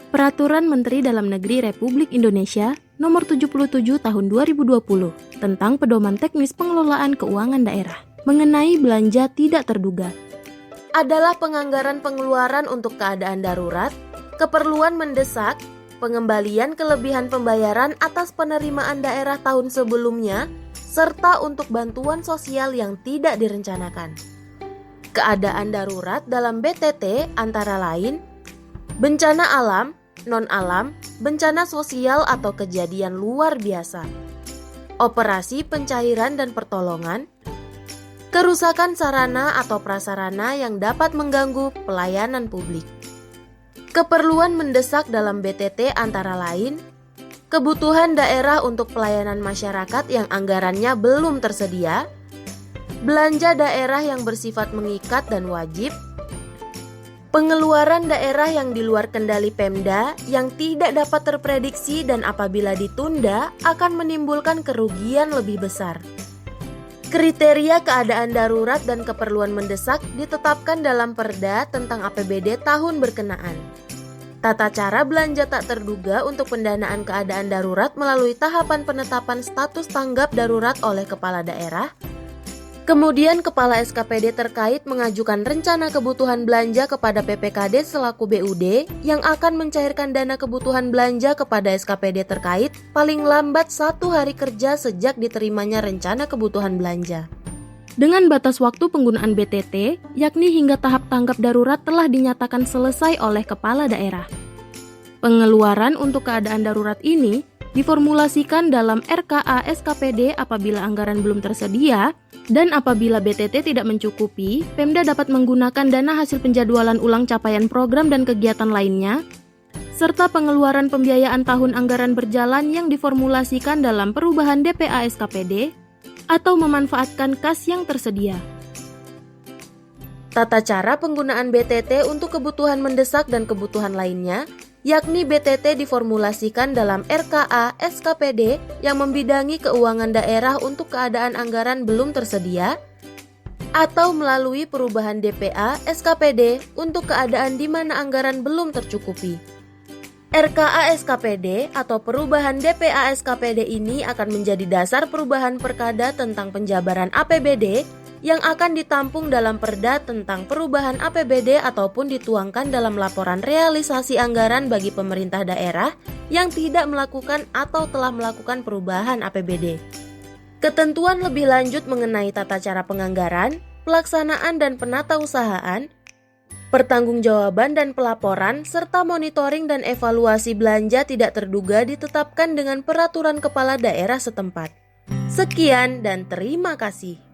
Peraturan Menteri Dalam Negeri Republik Indonesia Nomor 77 Tahun 2020 tentang Pedoman Teknis Pengelolaan Keuangan Daerah mengenai belanja tidak terduga adalah penganggaran pengeluaran untuk keadaan darurat, keperluan mendesak, pengembalian kelebihan pembayaran atas penerimaan daerah tahun sebelumnya, serta untuk bantuan sosial yang tidak direncanakan. Keadaan darurat dalam BTT antara lain bencana alam, non-alam, bencana sosial atau kejadian luar biasa, operasi pencairan dan pertolongan, kerusakan sarana atau prasarana yang dapat mengganggu pelayanan publik. Keperluan mendesak dalam BTT antara lain, kebutuhan daerah untuk pelayanan masyarakat yang anggarannya belum tersedia, belanja daerah yang bersifat mengikat dan wajib, pengeluaran daerah yang di luar kendali Pemda yang tidak dapat terprediksi dan apabila ditunda akan menimbulkan kerugian lebih besar. Kriteria keadaan darurat dan keperluan mendesak ditetapkan dalam Perda tentang APBD tahun berkenaan. Tata cara belanja tak terduga untuk pendanaan keadaan darurat melalui tahapan penetapan status tanggap darurat oleh Kepala Daerah. Kemudian Kepala SKPD terkait mengajukan rencana kebutuhan belanja kepada PPKD selaku BUD yang akan mencairkan dana kebutuhan belanja kepada SKPD terkait paling lambat 1 hari kerja sejak diterimanya rencana kebutuhan belanja. Dengan batas waktu penggunaan BTT, yakni hingga tahap tanggap darurat telah dinyatakan selesai oleh Kepala Daerah. Pengeluaran untuk keadaan darurat ini diformulasikan dalam RKA SKPD apabila anggaran belum tersedia, dan apabila BTT tidak mencukupi, Pemda dapat menggunakan dana hasil penjadwalan ulang capaian program dan kegiatan lainnya, serta pengeluaran pembiayaan tahun anggaran berjalan yang diformulasikan dalam perubahan DPA SKPD, atau memanfaatkan kas yang tersedia. Tata cara penggunaan BTT untuk kebutuhan mendesak dan kebutuhan lainnya, yakni BTT diformulasikan dalam RKA SKPD yang membidangi keuangan daerah untuk keadaan anggaran belum tersedia, atau melalui perubahan DPA SKPD untuk keadaan di mana anggaran belum tercukupi. RKA SKPD atau perubahan DPA SKPD ini akan menjadi dasar perubahan Perkada tentang penjabaran APBD yang akan ditampung dalam Perda tentang perubahan APBD ataupun dituangkan dalam laporan realisasi anggaran bagi pemerintah daerah yang tidak melakukan atau telah melakukan perubahan APBD. Ketentuan lebih lanjut mengenai tata cara penganggaran, pelaksanaan dan penatausahaan, pertanggungjawaban dan pelaporan, serta monitoring dan evaluasi belanja tidak terduga ditetapkan dengan peraturan kepala daerah setempat. Sekian dan terima kasih.